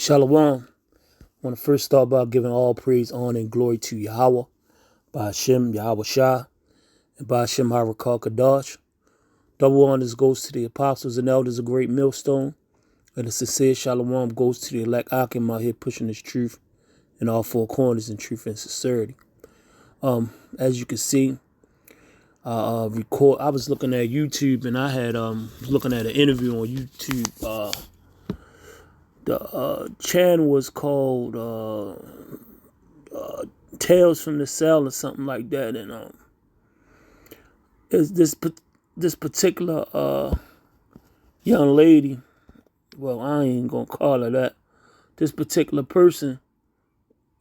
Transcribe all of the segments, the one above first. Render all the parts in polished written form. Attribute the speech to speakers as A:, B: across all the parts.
A: Shalom. I want to first start by giving all praise, honor, and glory to Yahweh, by Hashem, Yahweh Shah, and by Hashem Harakal Kadash. Double honors goes to the apostles and elders of Great Millstone, and a sincere shalom goes to the elect Akim out here pushing this truth in all four corners in truth and sincerity. As you can see, I was looking at YouTube and I had looking at an interview on YouTube. The channel was called Tales from the Cell or something like that, and is this particular young lady, well, I ain't gonna call her that. This particular person,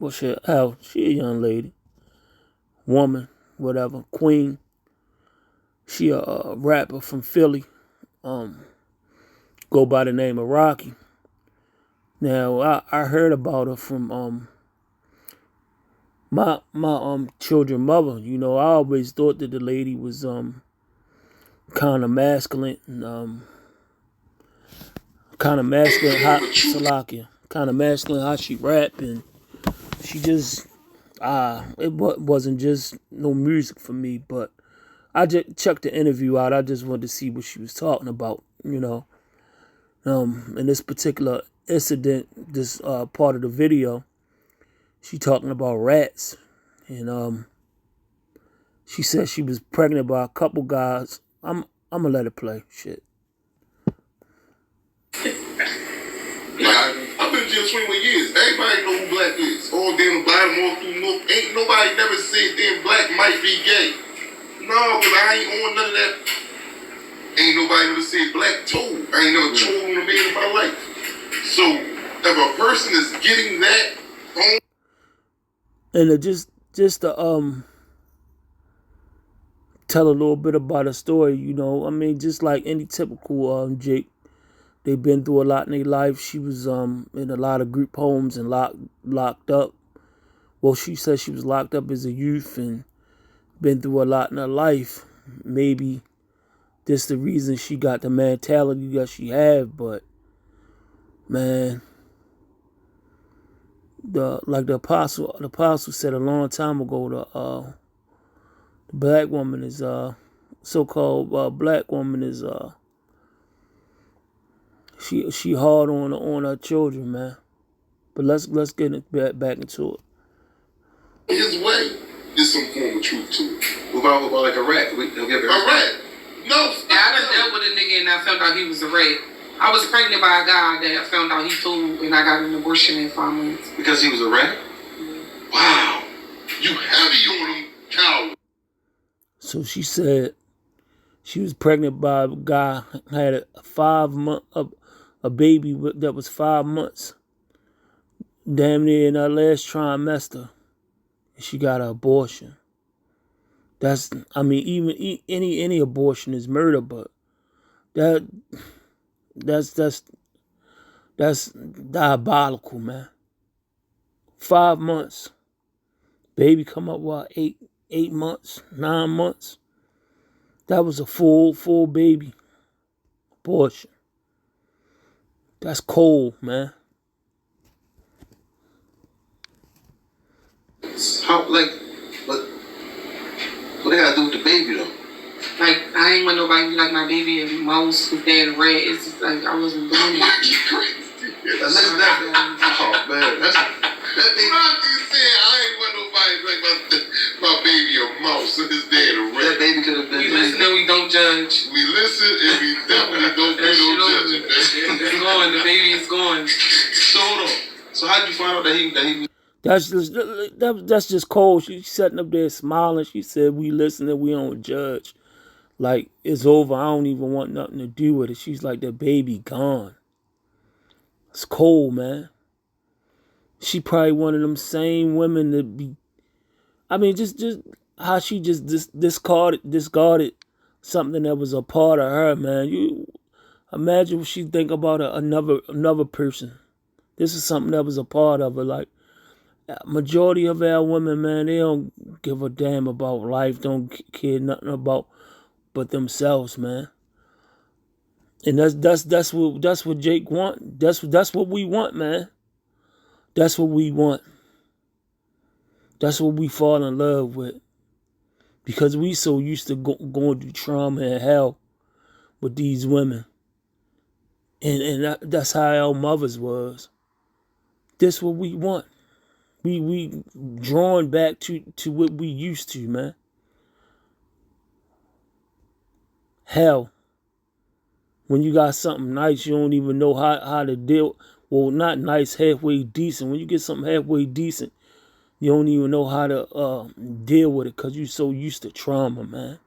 A: well, she a young lady, woman, whatever, queen. She a rapper from Philly, go by the name of Rocky. Now I heard about her from my children mother. You know, I always thought that the lady was kind of masculine and kind of masculine how she rap, and she just it wasn't just no music for me. But I just checked the interview out. I just wanted to see what she was talking about, you know. In this particular incident, this part of the video, she talking about rats, and she said she was pregnant by a couple guys. I'm gonna let it play. Shit.
B: I've been in jail 21 years. Everybody know who Black is. All damn bottom, all through North. Ain't nobody never said damn Black might be gay. No, because I ain't on none of that. Ain't nobody ever said Black told. I ain't never told on a man in my life. So if a person is getting that home,
A: and just to tell a little bit about her story, you know, I mean, just like any typical Jake, they've been through a lot in their life. She was in a lot of group homes and locked up. Well, she said she was locked up as a youth and been through a lot in her life. Maybe this the reason she got the mentality that she have, but man, the apostle said a long time ago, the black woman is so-called black woman is she hard on her children, man. But let's get back into it.
B: his way, there's some form of truth to it. What about like a rat? A rat? No.
C: I done dealt with a nigga and I found out he was a rat. I was pregnant by a guy that I found out he told, and I got an abortion in 5 months.
B: Because he was a rat? Wow. You heavy on him, coward.
A: So she said she was pregnant by a guy, had a baby that was 5 months, damn near in her last trimester, and she got an abortion. That's, I mean, even any abortion is murder, but that's diabolical, man. 5 months, baby come up what, 8 months, 9 months. That was a full baby abortion. That's cold, man.
B: How, like, what they gotta do with the baby though?
C: Like, I ain't want nobody to be like my baby and mouse with dad a rat. It's just like I wasn't doing it.
B: Oh man, that baby. Rocky said I ain't want nobody like my baby a mouse and his dad a rat. That baby could have been.
C: We listen and we don't judge.
B: We listen and we definitely don't do no judging.
C: It's going. The baby is going.
B: So hold on. So how did you find out that he
A: That's just cold. She's sitting up there smiling. She said, "We listen and we don't judge. Like, it's over. I don't even want nothing to do with it." She's like, "The baby gone." It's cold, man. She probably one of them same women that be, I mean, just how she just discarded something that was a part of her, man. You imagine what she think about another person. This is something that was a part of her. Like, majority of our women, man, they don't give a damn about life, don't care nothing about but themselves, man. And that's what Jake want. That's what we want, man. That's what we want. That's what we fall in love with. Because we so used to going through trauma and hell with these women. And that's how our mothers was. That's what we want. We drawn back to what we used to, man. Hell. When you got something nice, you don't even know how to deal. Well, not nice, halfway decent. When you get something halfway decent, you don't even know how to deal with it because you're so used to trauma, man.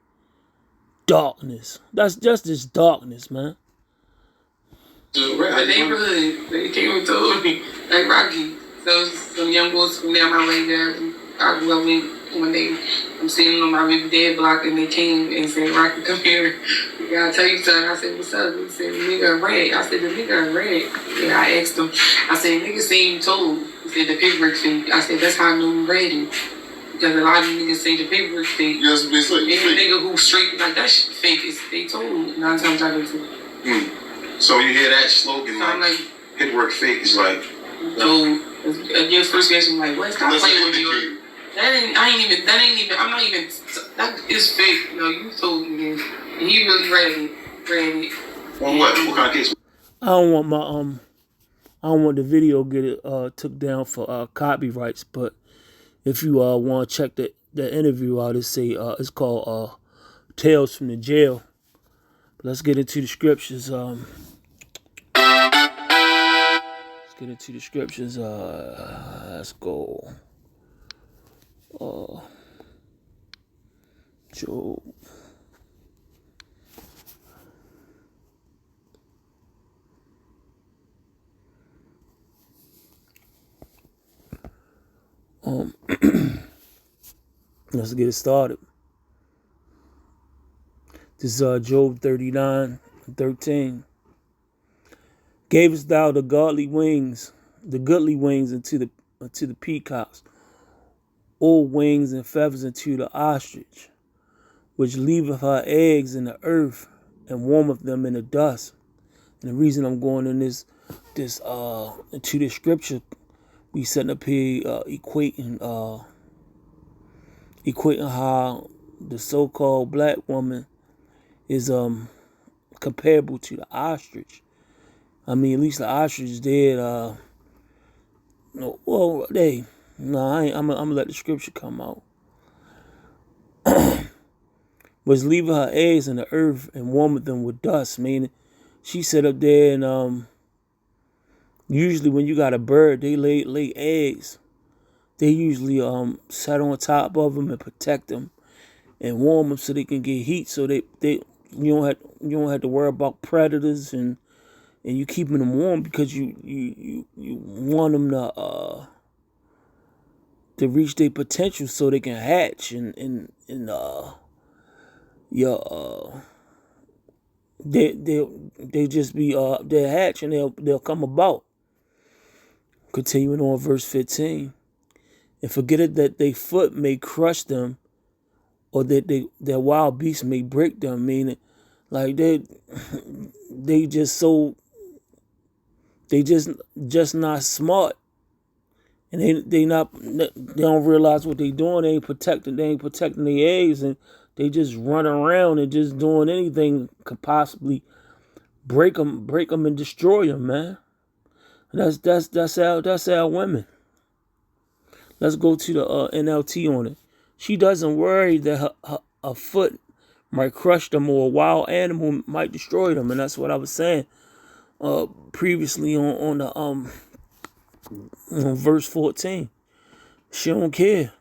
A: Darkness. That's just this darkness, man.
C: The neighborhood, they came and told me, like Rocky, some young boys from down my way there, I grew up with one day. I'm sitting on my baby dad block and they came and said, Rocky, come here. We gotta tell you something. I said, what's up? He said, the nigga red. I said, the nigga red. Yeah, I asked him. I said, nigga say you told. He said, the paperwork fake. I said, that's how I knew ready. Because a lot of niggas say the paperwork fake.
B: Yes, but it's like
C: Any nigga who straight like that shit fake is they told 9 times out of 10.
D: So you hear that slogan,
C: So I'm like,
D: paperwork fake, is like,
C: so your first reaction, like, what? Stop playing with me. That ain't even, I'm not even, that is fake. No, you told me this. And he really read it.
D: on what? What kind of case?
A: I don't want the video get it took down for copyrights, but if you want to check the interview out, it's called Tales from the Jail. But let's get into the scriptures. Let's get into the scriptures. Let's go. Job. Let's get it started. This is Job 39:13. Gavest thou the goodly wings unto the peacocks, or wings and feathers unto the ostrich, which leaveth her eggs in the earth and warmeth them in the dust. And the reason I'm going in this into this scripture, we setting up here equating how the so-called black woman is comparable to the ostrich. I mean, at least the ostrich did. I'm gonna let the scripture come out. Was leaving her eggs in the earth and warming them with dust. Meaning, she sat up there and usually when you got a bird, they lay eggs. They usually sat on top of them and protect them and warm them so they can get heat. So you don't have to worry about predators and you keeping them warm because you want them to reach their potential so they can hatch and they just be they'll hatch and they'll come about. Continuing on verse 15. And forget it that their foot may crush them, or that their wild beasts may break them. Meaning, like they just not smart, and they don't realize what they doing. They ain't protecting their eggs, and they just run around and just doing anything could possibly break them and destroy them, man. And that's our women. Let's go to the NLT on it. She doesn't worry that her foot might crush them or a wild animal might destroy them, and that's what I was saying previously on verse 14. She don't care.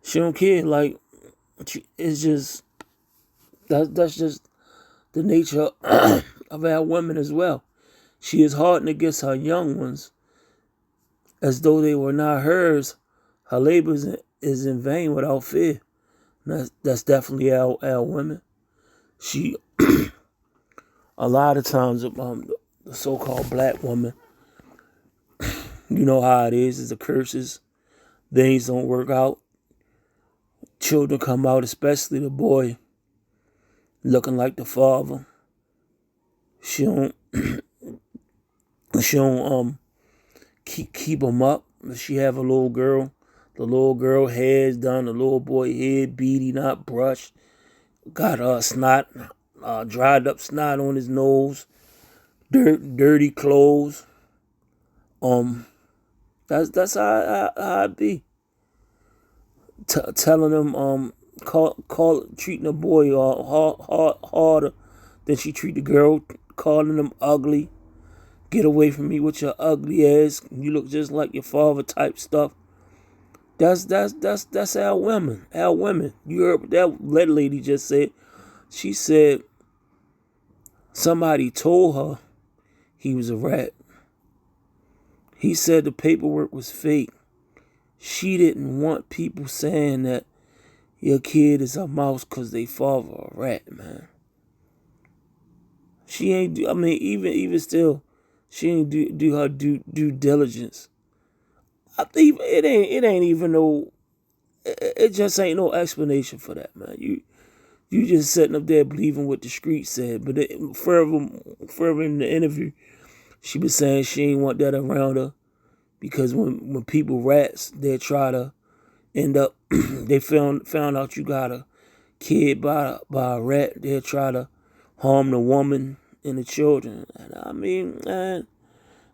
A: She don't care. Like, it's just that's just the nature of our women as well. She is hardened against her young ones, as though they were not hers. Her labor is in vain without fear. That's definitely our women. She, a lot of times, the so-called black woman, you know how it is the curses. Things don't work out. Children come out, especially the boy, looking like the father. She don't keep them up. If she have a little girl, the little girl hair's done, the little boy head beady, not brushed, got snot, dried up snot on his nose, dirty clothes. That's how it be. Telling them treating a boy harder than she treat the girl, calling them ugly. Get away from me with your ugly ass. You look just like your father type stuff. That's our women. Our women. You heard what that lady just said. She said somebody told her he was a rat. He said the paperwork was fake. She didn't want people saying that your kid is a mouse because they father a rat, man. She ain't do, I mean, even still, she ain't do her due diligence. I think it ain't even no, it just ain't no explanation for that, man. You just sitting up there believing what the street said. But further in the interview, she was saying she ain't want that around her because when people rats, they try to end up, they found out you got a kid by a rat, they'll try to harm the woman and the children. And I mean, man,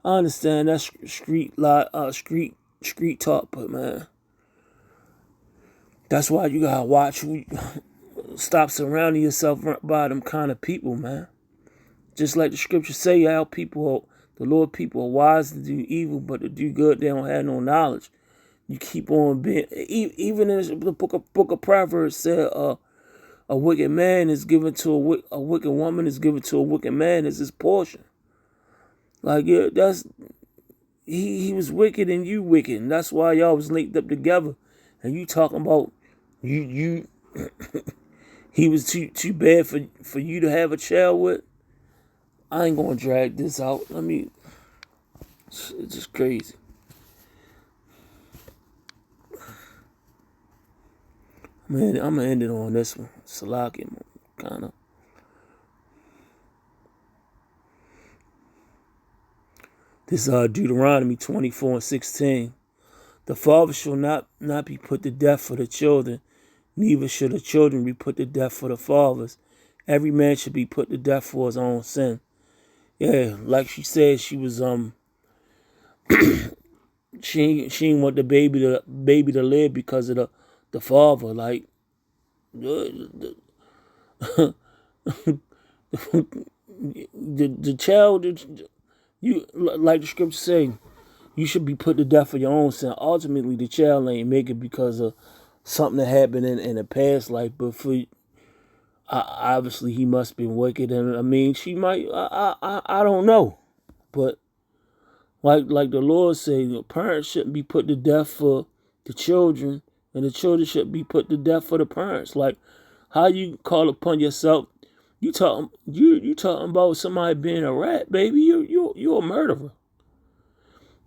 A: I understand that's street talk, but man, that's why you gotta watch who stop surrounding yourself by them kind of people, man. Just like the scriptures say, the Lord people are wise to do evil, but to do good they don't have no knowledge. You keep on being, even in the book of Proverbs said, a wicked man is given to a wicked woman is given to a wicked man as his portion. Like, yeah, that's he was wicked and you wicked, and that's why y'all was linked up together. And you talking about you he was too bad for you to have a child with. I ain't gonna drag this out. It's just crazy. Man, I'm gonna end it on this one. Salaki, kind of. This Deuteronomy 24:16. The father shall not be put to death for the children, neither shall the children be put to death for the fathers. Every man should be put to death for his own sin. Yeah, like she said, she was she didn't want the baby to live because of the father. Like the child, you like the scripture say, you should be put to death for your own sin. Ultimately, the child ain't make it because of something that happened in the past life, but for obviously he must be wicked, and I mean she might. I don't know, but like the Lord said, parents shouldn't be put to death for the children, and the children shouldn't be put to death for the parents. Like, how you call upon yourself? You talking about somebody being a rat, baby? You're a murderer.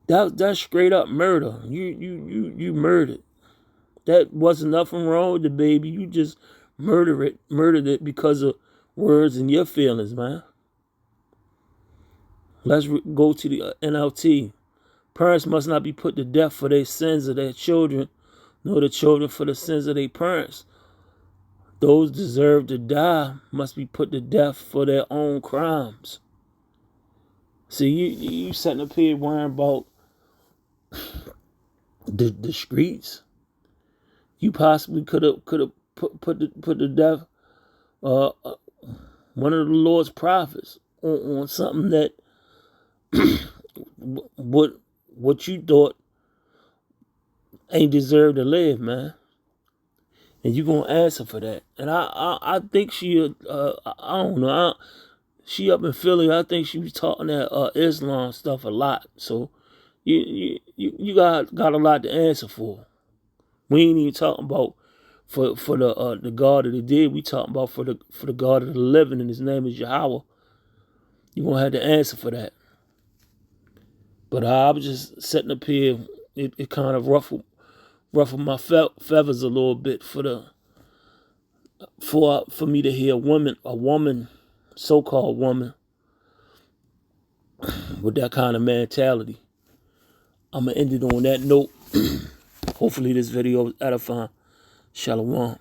A: That's straight up murder. You murdered. That wasn't nothing wrong with the baby. You just murdered it because of words and your feelings, man. Let's go to the NLT. Parents must not be put to death for their sins of their children, nor the children for the sins of their parents. Those deserve to die must be put to death for their own crimes. See, you sitting up here worrying about the streets. You possibly could have put to death one of the Lord's prophets on something that what you thought ain't deserved to live, man. And you gonna answer for that. And I think she I don't know. She up in Philly. I think she was talking that Islam stuff a lot. So you got a lot to answer for. We ain't even talking about for the God of the dead. We talking about for the God of the living, and his name is Yahweh. You gonna have to answer for that. But I was just sitting up here. It kind of ruffled my feathers a little bit for me to hear a woman, so-called woman, with that kind of mentality. I'm going to end it on that note. Hopefully this video is edifying. Shalom.